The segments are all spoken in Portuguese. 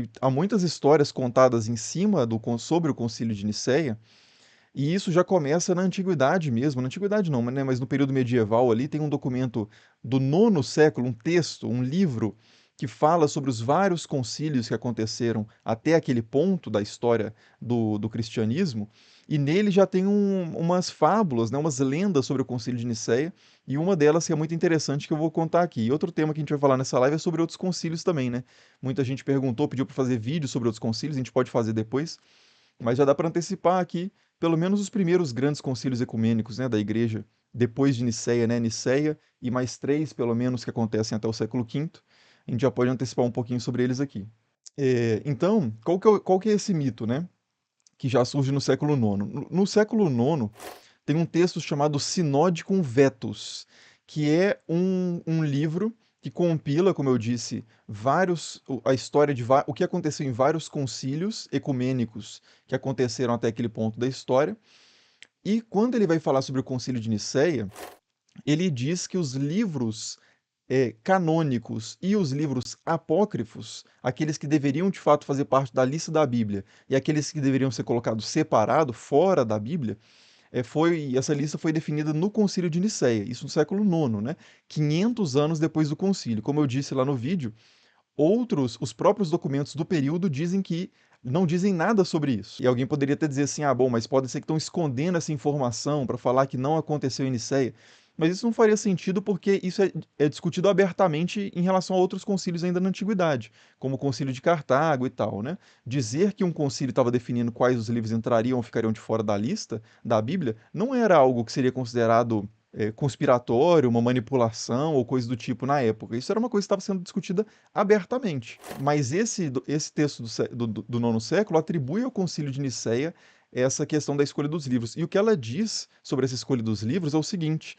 que há muitas histórias contadas em cima sobre o Concílio de Nicéia, e isso já começa na antiguidade mesmo, na antiguidade não, né, mas no período medieval ali tem um documento do nono século, um texto, um livro que fala sobre os vários concílios que aconteceram até aquele ponto da história do cristianismo, e nele já tem umas fábulas, né, umas lendas sobre o Concílio de Nicéia, e uma delas que é muito interessante que eu vou contar aqui. E outro tema que a gente vai falar nessa live é sobre outros concílios também, né? Muita gente perguntou, pediu para fazer vídeo sobre outros concílios, a gente pode fazer depois, mas já dá para antecipar aqui pelo menos os primeiros grandes concílios ecumênicos, né, da Igreja, depois de Nicéia, né, Nicéia e mais três, pelo menos, que acontecem até o século V. A gente já pode antecipar um pouquinho sobre eles aqui. Então, qual que é esse mito, né, que já surge no século IX? No século IX, tem um texto chamado Sinodicum Vetus, que é um livro que compila, como eu disse, a história de o que aconteceu em vários concílios ecumênicos que aconteceram até aquele ponto da história. E quando ele vai falar sobre o Concílio de Nicéia, ele diz que os livros canônicos e os livros apócrifos, aqueles que deveriam de fato fazer parte da lista da Bíblia e aqueles que deveriam ser colocados separado, fora da Bíblia, essa lista foi definida no Concílio de Nicéia, isso no século IX, né? 500 anos depois do concílio. Como eu disse lá no vídeo, os próprios documentos do período dizem que não dizem nada sobre isso. E alguém poderia até dizer assim, ah, bom, mas pode ser que estão escondendo essa informação para falar que não aconteceu em Nicéia. Mas isso não faria sentido porque isso é discutido abertamente em relação a outros concílios ainda na antiguidade, como o concílio de Cartago e tal, né? Dizer que um concílio estava definindo quais os livros entrariam ou ficariam de fora da lista da Bíblia não era algo que seria considerado conspiratório, uma manipulação ou coisa do tipo na época. Isso era uma coisa que estava sendo discutida abertamente. Mas esse texto do nono século atribui ao Concílio de Nicéia essa questão da escolha dos livros. E o que ela diz sobre essa escolha dos livros é o seguinte,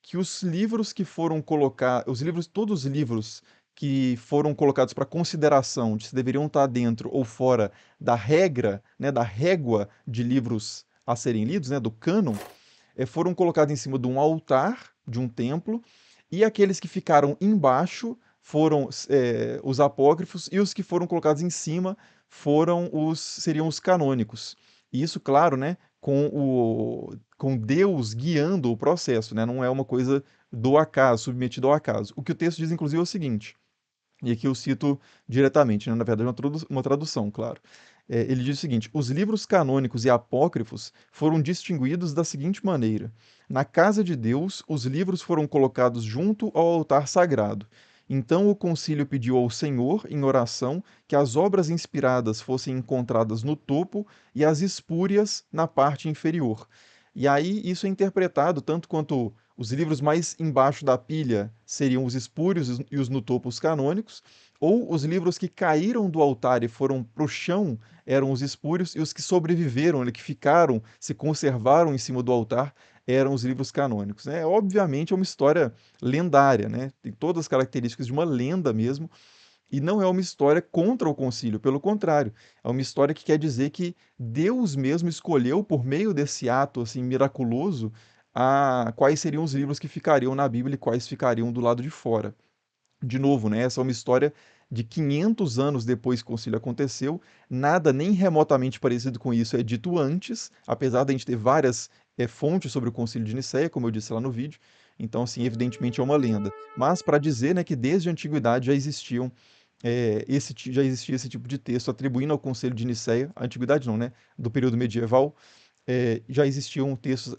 que os livros que foram colocados, todos os livros que foram colocados para consideração de se deveriam estar dentro ou fora da regra, né, da régua de livros a serem lidos, né, do cânon, foram colocados em cima de um altar de um templo, e aqueles que ficaram embaixo foram os apócrifos, e os que foram colocados em cima seriam os canônicos. E isso, claro, né, com Deus guiando o processo, né, não é uma coisa do acaso, submetido ao acaso. O que o texto diz, inclusive, é o seguinte, e aqui eu cito diretamente, né? Na verdade, uma tradução, claro. Ele diz o seguinte: os livros canônicos e apócrifos foram distinguidos da seguinte maneira: na casa de Deus, os livros foram colocados junto ao altar sagrado. Então o concílio pediu ao Senhor, em oração, que as obras inspiradas fossem encontradas no topo e as espúrias na parte inferior. E aí isso é interpretado tanto quanto os livros mais embaixo da pilha seriam os espúrios e os no topo os canônicos, ou os livros que caíram do altar e foram para o chão eram os espúrios, e os que sobreviveram, que ficaram, se conservaram em cima do altar, eram os livros canônicos. Obviamente é uma história lendária, né? Tem todas as características de uma lenda mesmo, e não é uma história contra o concílio, pelo contrário, é uma história que quer dizer que Deus mesmo escolheu, por meio desse ato assim miraculoso, quais seriam os livros que ficariam na Bíblia e quais ficariam do lado de fora. De novo, né, essa é uma história de 500 anos depois que o concílio aconteceu, nada nem remotamente parecido com isso é dito antes, apesar de a gente ter várias fontes sobre o concílio de Nicéia, como eu disse lá no vídeo, então, assim, evidentemente é uma lenda. Mas para dizer, né, que desde a antiguidade já existia esse tipo de texto atribuindo ao Concílio de Nicéia, a antiguidade não, né, do período medieval, já existiam textos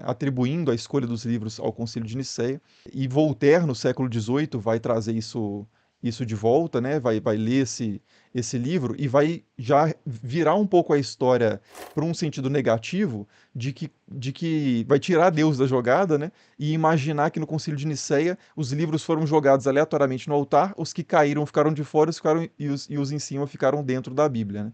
atribuindo a escolha dos livros ao Concílio de Nicéia, e Voltaire, no século XVIII, vai trazer isso de volta, né? Vai ler esse livro e vai já virar um pouco a história para um sentido negativo, de que vai tirar Deus da jogada, né? E imaginar que no Concílio de Nicéia os livros foram jogados aleatoriamente no altar, os que caíram ficaram de fora e os em cima ficaram dentro da Bíblia, né?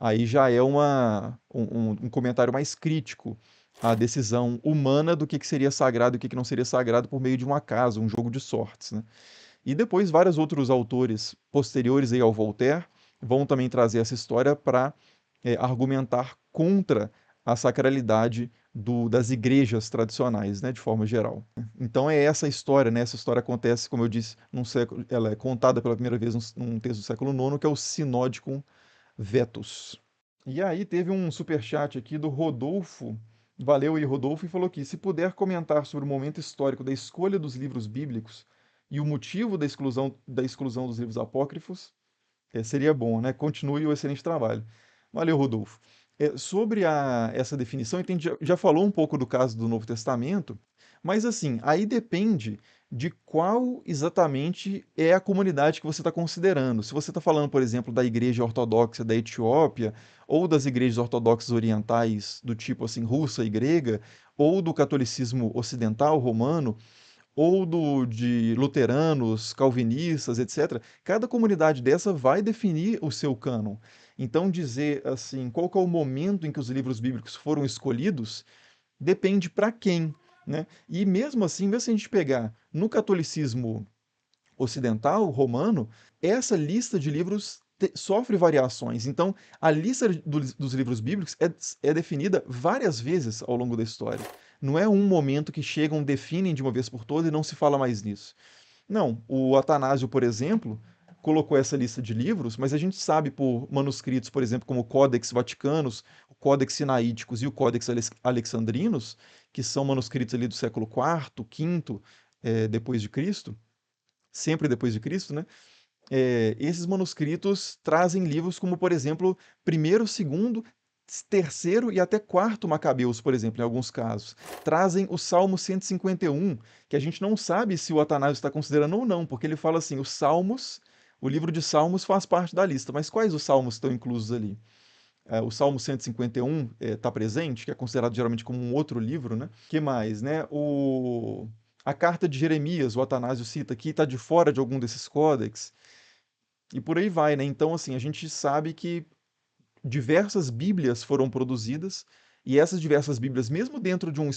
Aí já é um comentário mais crítico à decisão humana do que seria sagrado e o que não seria sagrado por meio de um acaso, um jogo de sortes, né? E depois vários outros autores posteriores aí ao Voltaire vão também trazer essa história para argumentar contra a sacralidade das igrejas tradicionais, né, de forma geral. Então é essa a história, né? Essa história acontece, como eu disse, num século, ela é contada pela primeira vez num texto do século IX, que é o Sinódicon Vetus. E aí teve um superchat aqui do Rodolfo. Valeu aí, Rodolfo, e falou aqui: se puder comentar sobre o momento histórico da escolha dos livros bíblicos e o motivo da exclusão dos livros apócrifos, seria bom, né? Continue o excelente trabalho. Valeu, Rodolfo. Sobre essa definição, a gente já falou um pouco do caso do Novo Testamento, mas assim, aí depende de qual exatamente é a comunidade que você está considerando. Se você está falando, por exemplo, da Igreja Ortodoxa da Etiópia, ou das igrejas ortodoxas orientais do tipo assim, russa e grega, ou do catolicismo ocidental romano, ou de luteranos, calvinistas, etc. Cada comunidade dessa vai definir o seu cânon. Então, dizer assim, qual que é o momento em que os livros bíblicos foram escolhidos, depende para quem, né? E mesmo assim, mesmo se a gente pegar no catolicismo ocidental, romano, essa lista de livros sofre variações. Então, a lista dos livros bíblicos é definida várias vezes ao longo da história. Não é um momento que chegam, definem de uma vez por todas e não se fala mais nisso. Não, o Atanásio, por exemplo, colocou essa lista de livros, mas a gente sabe por manuscritos, por exemplo, como o Codex Vaticanus, o Codex Sinaíticos e o Codex Alexandrinos, que são manuscritos ali do século IV, V, depois de Cristo, sempre depois de Cristo, né? Esses manuscritos trazem livros como, por exemplo, primeiro, segundo, terceiro e até quarto Macabeus, por exemplo, em alguns casos. Trazem o Salmo 151, que a gente não sabe se o Atanásio está considerando ou não, porque ele fala assim, os Salmos, o livro de Salmos faz parte da lista, mas quais os Salmos estão inclusos ali? O Salmo 151 está presente, que é considerado geralmente como um outro livro, né? Que mais, né? A carta de Jeremias, o Atanásio cita aqui, está de fora de algum desses códex. E por aí vai, né? Então, assim, a gente sabe que diversas Bíblias foram produzidas, e essas diversas Bíblias, mesmo dentro de um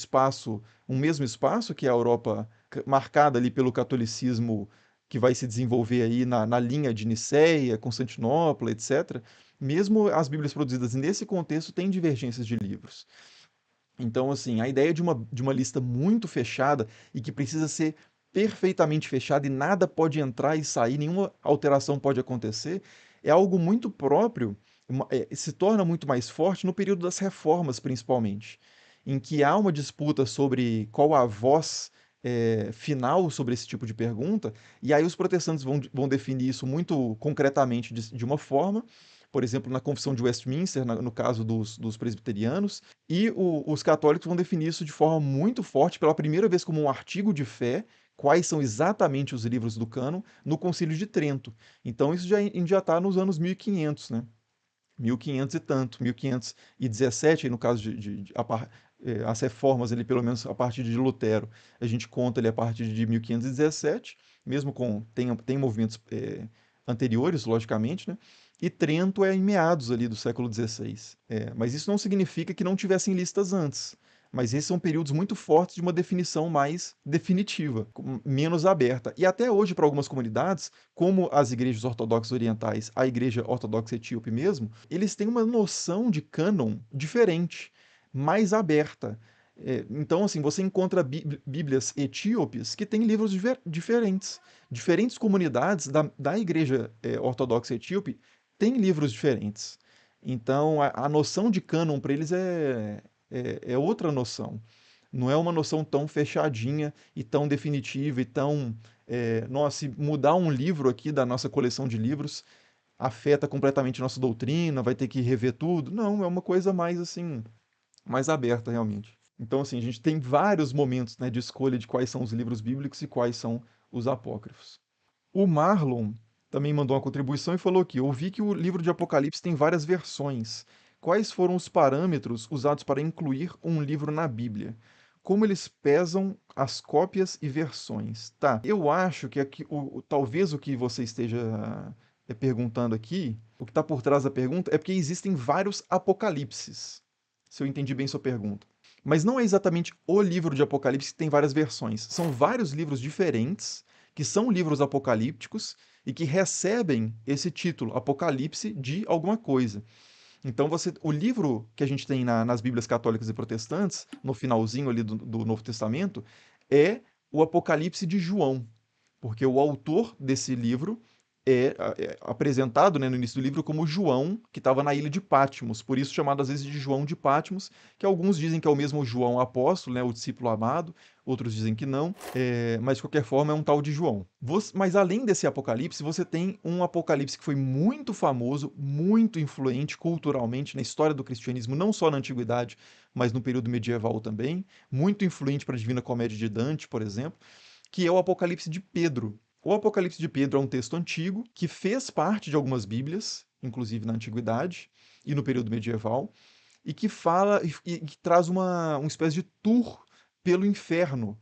mesmo espaço, que é a Europa, marcada ali pelo catolicismo que vai se desenvolver aí na linha de Nicéia, Constantinopla, etc., mesmo as Bíblias produzidas nesse contexto têm divergências de livros. Então, assim, a ideia de uma lista muito fechada e que precisa ser perfeitamente fechada e nada pode entrar e sair, nenhuma alteração pode acontecer, é algo muito próprio, se torna muito mais forte no período das reformas, principalmente, em que há uma disputa sobre qual a voz final sobre esse tipo de pergunta, e aí os protestantes vão definir isso muito concretamente de uma forma, por exemplo, na Confissão de Westminster, no caso dos presbiterianos, e os católicos vão definir isso de forma muito forte, pela primeira vez como um artigo de fé, quais são exatamente os livros do cânon, no Concílio de Trento. Então isso já está nos anos 1500, né? 1500 e tanto, 1517, aí no caso as reformas ali, pelo menos a partir de Lutero, a gente conta ali a partir de 1517, mesmo tem movimentos anteriores, logicamente, né? E Trento é em meados ali do século XVI. Mas isso não significa que não tivessem listas antes. Mas esses são períodos muito fortes de uma definição mais definitiva, menos aberta. E até hoje, para algumas comunidades, como as igrejas ortodoxas orientais, a igreja ortodoxa etíope mesmo, eles têm uma noção de cânon diferente, mais aberta. Então, assim, você encontra bíblias etíopes que têm livros diferentes. Diferentes comunidades da igreja ortodoxa etíope têm livros diferentes. Então, a noção de cânon para eles é outra noção. Não é uma noção tão fechadinha e tão definitiva e tão. Nossa, se mudar um livro aqui da nossa coleção de livros afeta completamente nossa doutrina, vai ter que rever tudo. Não, é uma coisa mais assim, mais aberta realmente. Então, assim, a gente tem vários momentos, né, de escolha de quais são os livros bíblicos e quais são os apócrifos. O Marlon também mandou uma contribuição e falou aqui: ouvi que o livro de Apocalipse tem várias versões. Quais foram os parâmetros usados para incluir um livro na Bíblia? Como eles pesam as cópias e versões? Tá, eu acho que aqui, talvez o que você esteja perguntando aqui, o que está por trás da pergunta, é porque existem vários apocalipses, se eu entendi bem sua pergunta. Mas não é exatamente o livro de Apocalipse que tem várias versões. São vários livros diferentes que são livros apocalípticos e que recebem esse título, Apocalipse de alguma coisa. Então o livro que a gente tem nas Bíblias católicas e protestantes, no finalzinho ali do Novo Testamento, é o Apocalipse de João, porque o autor desse livro é apresentado, né, no início do livro como João, que estava na ilha de Patmos, por isso chamado às vezes de João de Patmos, que alguns dizem que é o mesmo João apóstolo, né, o discípulo amado, outros dizem que não, mas de qualquer forma é um tal de João. Mas além desse Apocalipse, você tem um Apocalipse que foi muito famoso, muito influente culturalmente na história do cristianismo, não só na antiguidade, mas no período medieval também, muito influente para a Divina Comédia de Dante, por exemplo, que é o Apocalipse de Pedro. O Apocalipse de Pedro é um texto antigo que fez parte de algumas Bíblias, inclusive na antiguidade e no período medieval, e que fala e que traz uma espécie de tour pelo inferno.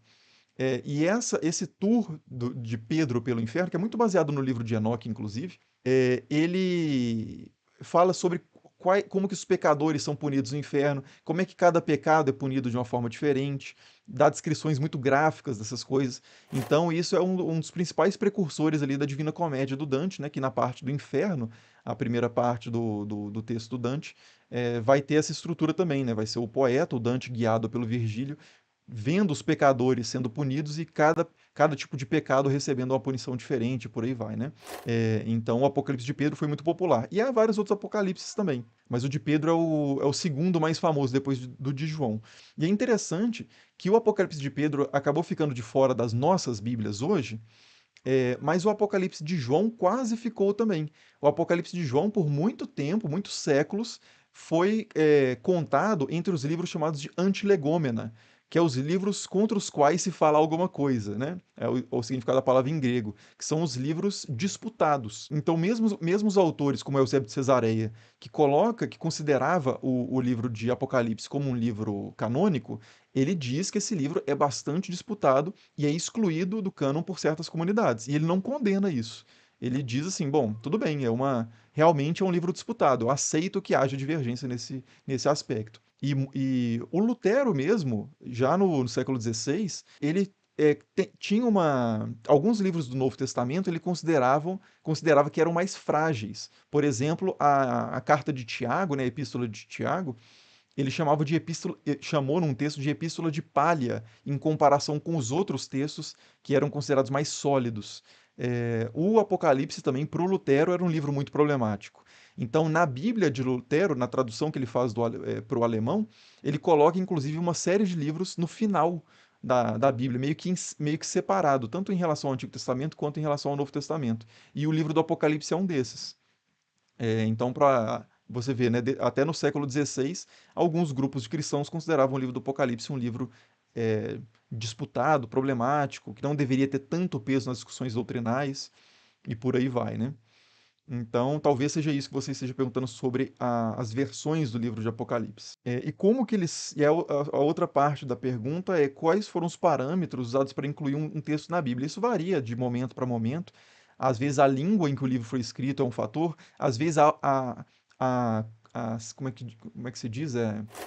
E esse tour de Pedro pelo inferno, que é muito baseado no livro de Enoque, inclusive, ele fala sobre como que os pecadores são punidos no inferno, como é que cada pecado é punido de uma forma diferente, dá descrições muito gráficas dessas coisas. Então, isso é um dos principais precursores ali da Divina Comédia do Dante, né, que na parte do inferno, a primeira parte do texto do Dante, vai ter essa estrutura também, né? Vai ser o poeta, o Dante guiado pelo Virgílio, vendo os pecadores sendo punidos e cada tipo de pecado recebendo uma punição diferente, por aí vai, né? Então o Apocalipse de Pedro foi muito popular. E há vários outros apocalipses também, mas o de Pedro é o segundo mais famoso depois do de João. E é interessante que o Apocalipse de Pedro acabou ficando de fora das nossas Bíblias hoje, mas o Apocalipse de João quase ficou também. O Apocalipse de João, por muito tempo, muitos séculos, foi contado entre os livros chamados de Antilegômena, que é os livros contra os quais se fala alguma coisa, né? É o significado da palavra em grego, que são os livros disputados. Então, mesmo os autores, como Eusébio de Cesareia, que considerava o livro de Apocalipse como um livro canônico, ele diz que esse livro é bastante disputado e é excluído do cânon por certas comunidades. E ele não condena isso. Ele diz assim, bom, tudo bem, realmente é um livro disputado. Eu aceito que haja divergência nesse aspecto. E o Lutero mesmo, já no século XVI, ele tinha alguns livros do Novo Testamento ele considerava que eram mais frágeis. Por exemplo, a carta de Tiago, né, a epístola de Tiago, ele chamava de epístola, chamou num texto de epístola de palha, em comparação com os outros textos que eram considerados mais sólidos. O Apocalipse também, para o Lutero, era um livro muito problemático. Então, na Bíblia de Lutero, na tradução que ele faz para o alemão, ele coloca inclusive uma série de livros no final da Bíblia, meio que separado, tanto em relação ao Antigo Testamento quanto em relação ao Novo Testamento. E o livro do Apocalipse é um desses. Então, para você ver, né, até no século XVI, alguns grupos de cristãos consideravam o livro do Apocalipse um livro é, disputado, problemático, que não deveria ter tanto peso nas discussões doutrinais, e por aí vai, né? Então, talvez seja isso que você esteja perguntando sobre as versões do livro de Apocalipse. E como que eles. E a outra parte da pergunta é quais foram os parâmetros usados para incluir um texto na Bíblia. Isso varia de momento para momento. Às vezes a língua em que o livro foi escrito é um fator, às vezes a- como é que se diz?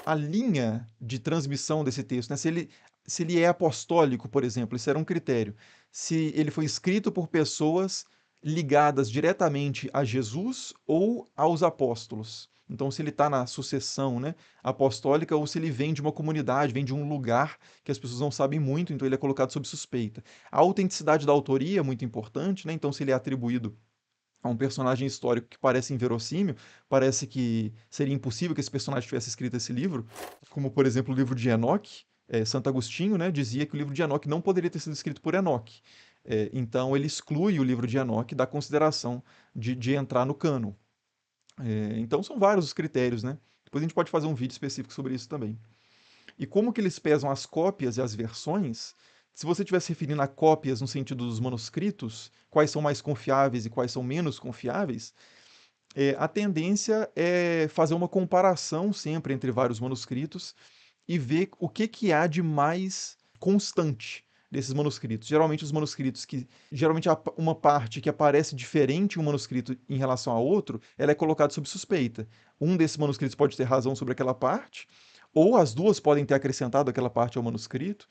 A linha de transmissão desse texto, né? Se ele é apostólico, por exemplo, isso era um critério. Se ele foi escrito por pessoas ligadas diretamente a Jesus ou aos apóstolos. Então, se ele está na sucessão, né, apostólica, ou se ele vem de uma comunidade, vem de um lugar que as pessoas não sabem muito, então ele é colocado sob suspeita. A autenticidade da autoria é muito importante, né? Então, se ele é atribuído a um personagem histórico que parece inverossímil, parece que seria impossível que esse personagem tivesse escrito esse livro, como, por exemplo, o livro de Enoque. Santo Agostinho, né, dizia que o livro de Enoque não poderia ter sido escrito por Enoque. Então, ele exclui o livro de Enoque da consideração de entrar no cânon. Então, são vários os critérios, né? Depois a gente pode fazer um vídeo específico sobre isso também. E como que eles pesam as cópias e as versões? Se você estiver se referindo a cópias no sentido dos manuscritos, quais são mais confiáveis e quais são menos confiáveis, a tendência é fazer uma comparação sempre entre vários manuscritos e ver o que há de mais constante desses manuscritos. Geralmente os manuscritos geralmente uma parte que aparece diferente em um manuscrito em relação a outro, ela é colocada sob suspeita. Um desses manuscritos pode ter razão sobre aquela parte, ou as duas podem ter acrescentado aquela parte ao manuscrito.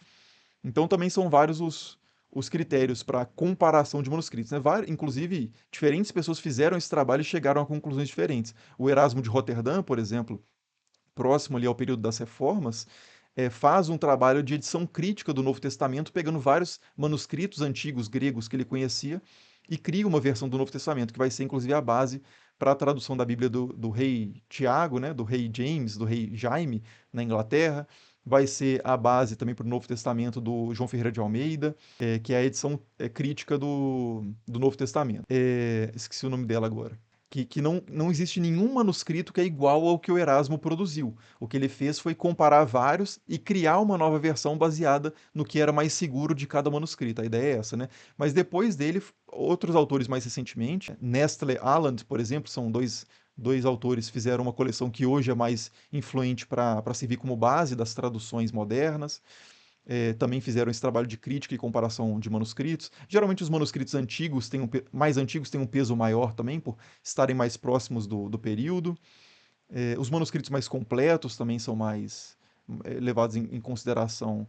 Então também são vários os critérios para comparação de manuscritos, né? Inclusive, diferentes pessoas fizeram esse trabalho e chegaram a conclusões diferentes. O Erasmo de Roterdã, por exemplo, próximo ali ao período das reformas, faz um trabalho de edição crítica do Novo Testamento, pegando vários manuscritos antigos gregos que ele conhecia e cria uma versão do Novo Testamento, que vai ser inclusive a base para a tradução da Bíblia do rei Tiago, né, do rei James, do rei Jaime, na Inglaterra. Vai ser a base também para o Novo Testamento do João Ferreira de Almeida, que é a edição crítica do Novo Testamento. Esqueci o nome dela agora. Que não existe nenhum manuscrito que é igual ao que o Erasmo produziu. O que ele fez foi comparar vários e criar uma nova versão baseada no que era mais seguro de cada manuscrito. A ideia é essa, né? Mas depois dele, outros autores mais recentemente, Nestle Aland, por exemplo, são dois autores que fizeram uma coleção que hoje é mais influente para servir como base das traduções modernas. Também fizeram esse trabalho de crítica e comparação de manuscritos. Geralmente os manuscritos antigos mais antigos têm um peso maior também, por estarem mais próximos do período. Os manuscritos mais completos também são mais levados em consideração,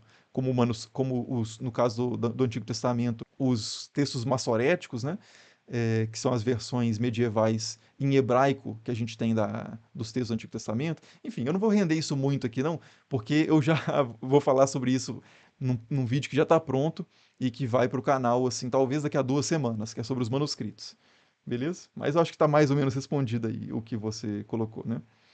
no caso do Antigo Testamento, os textos massoréticos, né? Que são as versões medievais em hebraico que a gente tem dos textos do Antigo Testamento. Enfim, eu não vou render isso muito aqui, não, porque eu já vou falar sobre isso num vídeo que já está pronto e que vai para o canal, assim, talvez daqui a 2 semanas, que é sobre os manuscritos. Beleza? Mas eu acho que está mais ou menos respondido aí o que você colocou, né?